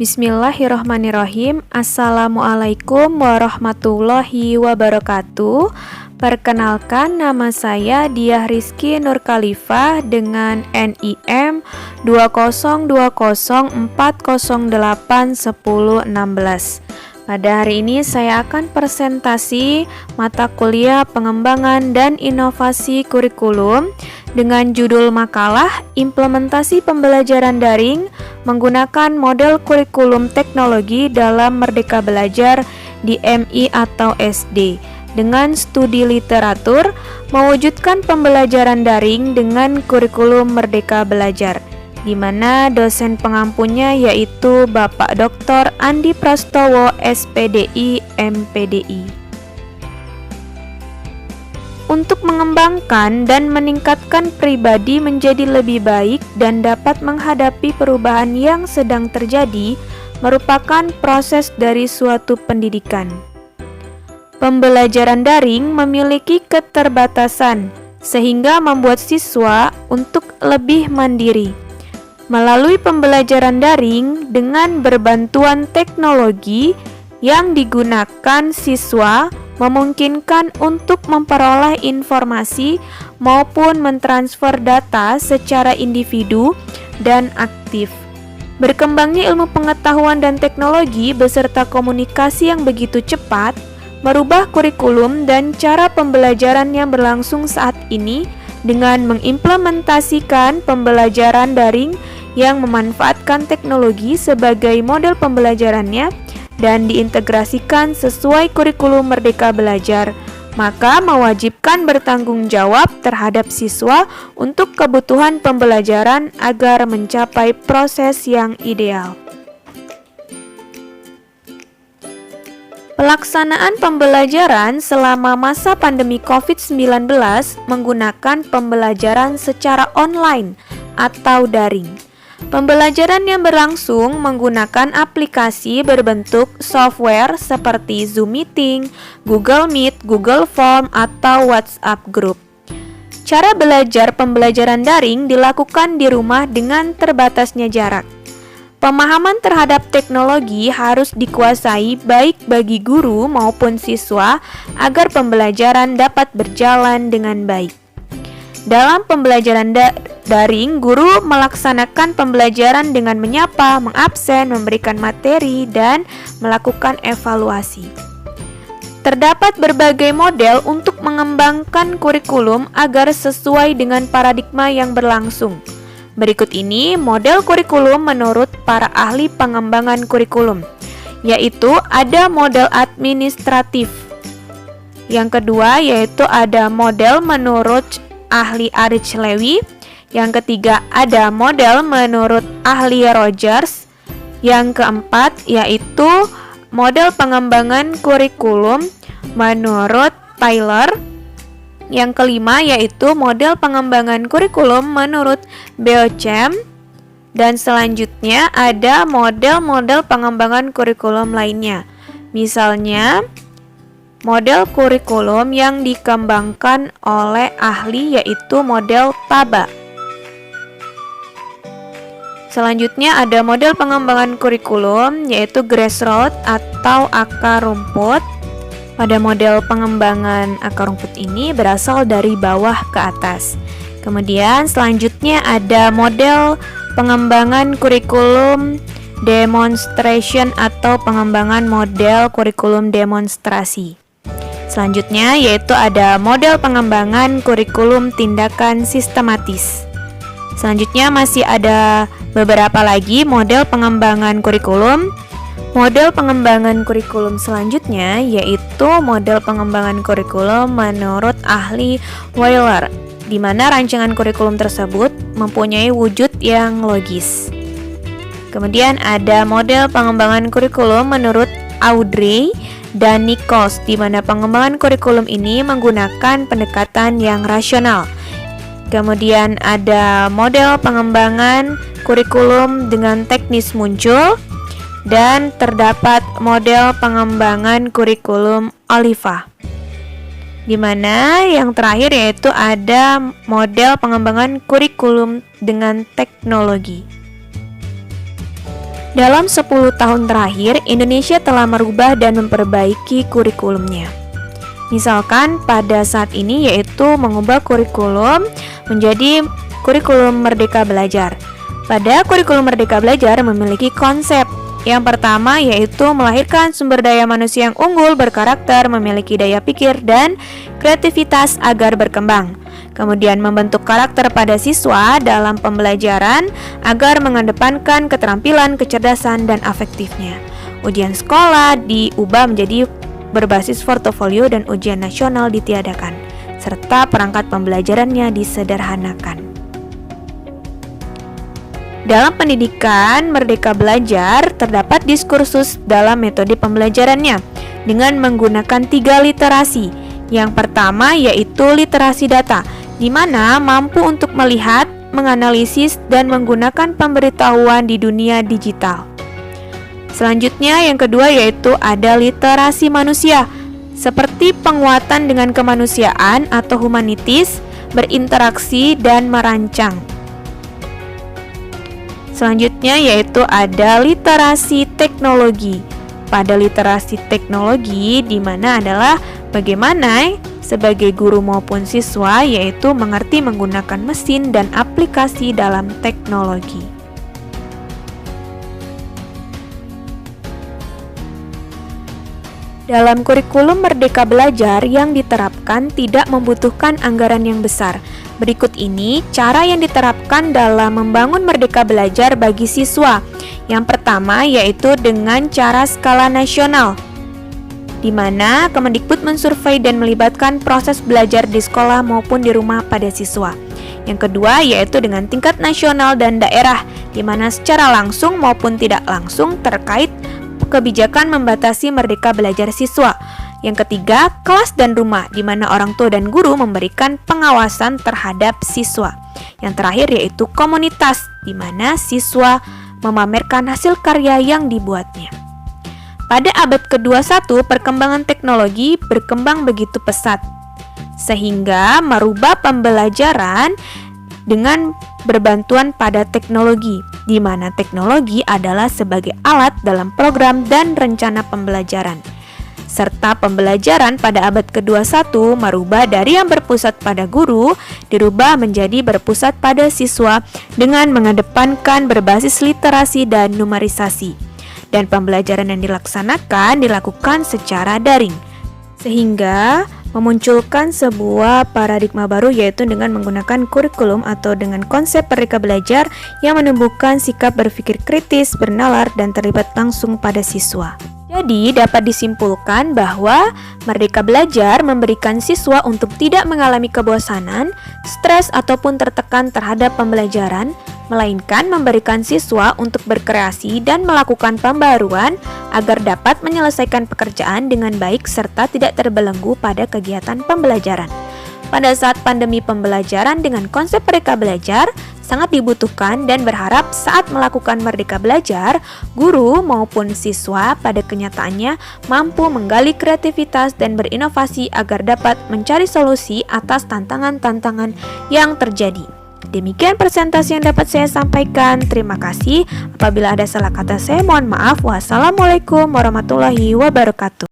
Bismillahirrahmanirrahim. Assalamualaikum warahmatullahi wabarakatuh. Perkenalkan, nama saya Diah Rizky Nur Khalifah dengan NIM 20204081016. Pada hari ini saya akan presentasi mata kuliah pengembangan dan inovasi kurikulum dengan judul makalah Implementasi Pembelajaran Daring menggunakan model kurikulum teknologi dalam Merdeka Belajar di MI atau SD dengan studi literatur mewujudkan pembelajaran daring dengan kurikulum Merdeka Belajar, di mana dosen pengampunya yaitu Bapak Dr. Andi Prastowo, SPDI, MPDI. Untuk mengembangkan dan meningkatkan pribadi menjadi lebih baik dan dapat menghadapi perubahan yang sedang terjadi merupakan proses dari suatu pendidikan. Pembelajaran daring memiliki keterbatasan sehingga membuat siswa untuk lebih mandiri. Melalui pembelajaran daring dengan berbantuan teknologi yang digunakan, siswa memungkinkan untuk memperoleh informasi maupun mentransfer data secara individu dan aktif. Berkembangnya ilmu pengetahuan dan teknologi beserta komunikasi yang begitu cepat merubah kurikulum dan cara pembelajaran yang berlangsung saat ini dengan mengimplementasikan pembelajaran daring yang memanfaatkan teknologi sebagai model pembelajarannya dan diintegrasikan sesuai kurikulum Merdeka Belajar, maka mewajibkan bertanggung jawab terhadap siswa untuk kebutuhan pembelajaran agar mencapai proses yang ideal. Pelaksanaan pembelajaran selama masa pandemi COVID-19 menggunakan pembelajaran secara online atau daring. Pembelajaran yang berlangsung menggunakan aplikasi berbentuk software seperti Zoom Meeting, Google Meet, Google Form, atau WhatsApp Group. Cara belajar pembelajaran daring dilakukan di rumah dengan terbatasnya jarak. Pemahaman terhadap teknologi harus dikuasai baik bagi guru maupun siswa agar pembelajaran dapat berjalan dengan baik. Dalam pembelajaran daring, guru melaksanakan pembelajaran dengan menyapa, mengabsen, memberikan materi, dan melakukan evaluasi. Terdapat berbagai model untuk mengembangkan kurikulum agar sesuai dengan paradigma yang berlangsung. Berikut ini model kurikulum menurut para ahli pengembangan kurikulum, yaitu ada model administratif. Yang kedua yaitu ada model menurut ahli Arich Lewy. Yang ketiga ada model menurut ahli Rogers. Yang keempat yaitu model pengembangan kurikulum menurut Taylor. Yang kelima yaitu model pengembangan kurikulum menurut Beauchamp. Dan selanjutnya ada model-model pengembangan kurikulum lainnya. Misalnya model kurikulum yang dikembangkan oleh ahli yaitu model Taba. Selanjutnya ada model pengembangan kurikulum yaitu grassroots atau akar rumput. Pada model pengembangan akar rumput ini berasal dari bawah ke atas. Kemudian selanjutnya ada model pengembangan kurikulum demonstration atau pengembangan model kurikulum demonstrasi. Selanjutnya yaitu ada model pengembangan kurikulum tindakan sistematis. Selanjutnya masih ada beberapa lagi model pengembangan kurikulum. Model pengembangan kurikulum selanjutnya yaitu model pengembangan kurikulum menurut ahli Weiler, di mana rancangan kurikulum tersebut mempunyai wujud yang logis. Kemudian ada model pengembangan kurikulum menurut Audrey dan Nichols, di mana pengembangan kurikulum ini menggunakan pendekatan yang rasional. Kemudian ada model pengembangan kurikulum dengan teknis muncul, dan terdapat model pengembangan kurikulum Oliva. Di mana yang terakhir yaitu ada model pengembangan kurikulum dengan teknologi. Dalam 10 tahun terakhir, Indonesia telah merubah dan memperbaiki kurikulumnya. Misalkan pada saat ini yaitu mengubah kurikulum menjadi kurikulum Merdeka Belajar. Pada kurikulum Merdeka Belajar memiliki konsep. Yang pertama yaitu melahirkan sumber daya manusia yang unggul, berkarakter, memiliki daya pikir dan kreativitas agar berkembang. Kemudian membentuk karakter pada siswa dalam pembelajaran agar mengedepankan keterampilan, kecerdasan, dan afektifnya. Ujian sekolah diubah menjadi berbasis portofolio dan ujian nasional ditiadakan, serta perangkat pembelajarannya disederhanakan. Dalam pendidikan Merdeka Belajar terdapat diskursus dalam metode pembelajarannya dengan menggunakan 3 literasi. Yang pertama yaitu literasi data, di mana mampu untuk melihat, menganalisis, dan menggunakan pemberitahuan di dunia digital. Selanjutnya yang kedua yaitu ada literasi manusia, seperti penguatan dengan kemanusiaan atau humanitis, berinteraksi, dan merancang. Selanjutnya yaitu ada literasi teknologi. Pada literasi teknologi di mana adalah bagaimana sebagai guru maupun siswa yaitu mengerti menggunakan mesin dan aplikasi dalam teknologi. Dalam kurikulum Merdeka Belajar yang diterapkan tidak membutuhkan anggaran yang besar. Berikut ini cara yang diterapkan dalam membangun Merdeka Belajar bagi siswa. Yang pertama yaitu dengan cara skala nasional, di mana Kemendikbud mensurvei dan melibatkan proses belajar di sekolah maupun di rumah pada siswa. Yang kedua yaitu dengan tingkat nasional dan daerah, di mana secara langsung maupun tidak langsung terkait kebijakan membatasi Merdeka Belajar siswa. Yang ketiga, kelas dan rumah, di mana orang tua dan guru memberikan pengawasan terhadap siswa. Yang terakhir yaitu komunitas, di mana siswa memamerkan hasil karya yang dibuatnya. Pada abad ke-21, perkembangan teknologi berkembang begitu pesat, sehingga merubah pembelajaran dengan berbantuan pada teknologi, di mana teknologi adalah sebagai alat dalam program dan rencana pembelajaran. Serta pembelajaran pada abad ke-21 merubah dari yang berpusat pada guru, dirubah menjadi berpusat pada siswa dengan mengedepankan berbasis literasi dan numerisasi. Dan pembelajaran yang dilakukan secara daring, sehingga memunculkan sebuah paradigma baru yaitu dengan menggunakan kurikulum atau dengan konsep Merdeka Belajar yang menumbuhkan sikap berpikir kritis, bernalar, dan terlibat langsung pada siswa. Jadi dapat disimpulkan bahwa Merdeka Belajar memberikan siswa untuk tidak mengalami kebosanan, stres, ataupun tertekan terhadap pembelajaran, melainkan memberikan siswa untuk berkreasi dan melakukan pembaruan agar dapat menyelesaikan pekerjaan dengan baik serta tidak terbelenggu pada kegiatan pembelajaran. Pada saat pandemi pembelajaran dengan konsep Merdeka Belajar sangat dibutuhkan dan berharap saat melakukan Merdeka Belajar, guru maupun siswa pada kenyataannya mampu menggali kreativitas dan berinovasi agar dapat mencari solusi atas tantangan-tantangan yang terjadi. Demikian presentasi yang dapat saya sampaikan. Terima kasih. Apabila ada salah kata saya mohon maaf. Wassalamualaikum warahmatullahi wabarakatuh.